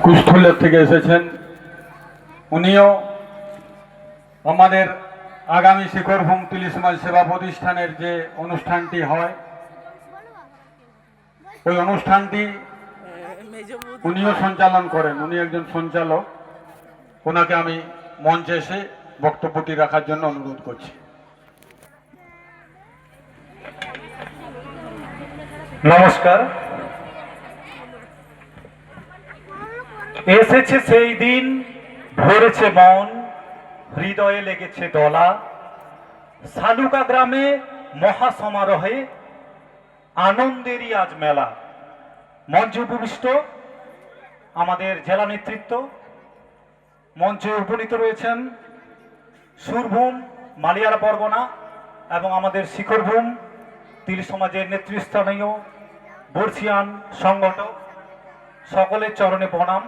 কুষ্ঠলের থেকে এসেছেন। উনিও আমাদের আগামী শিখরভূম তিলিশ মাইল সেবা প্রতিষ্ঠানের যে অনুষ্ঠানটি হয় ওই অনুষ্ঠানটি উনিও সঞ্চালন করেন। উনি একজন সঞ্চালক। ওনাকে আমি মঞ্চে এসে বক্তব্যটি রাখার জন্য অনুরোধ করছি। নমস্কার। এসেছে সেই দিন, ভরেছে মন, হৃদয়ে লেগেছে দলা। সালুকা গ্রামে মহাসমারোহে আনন্দেরই আজ মেলা। মঞ্চে উপবিষ্ট আমাদের জেলা নেতৃত্ব, মঞ্চে উপনীত রয়েছেন সুরভূম মালিয়ারা পরগনা এবং আমাদের শিখরভূম তিলি সমাজের নেতৃস্থানীয় বর্ষিয়ান সংগঠক, সকলের চরণে প্রণাম।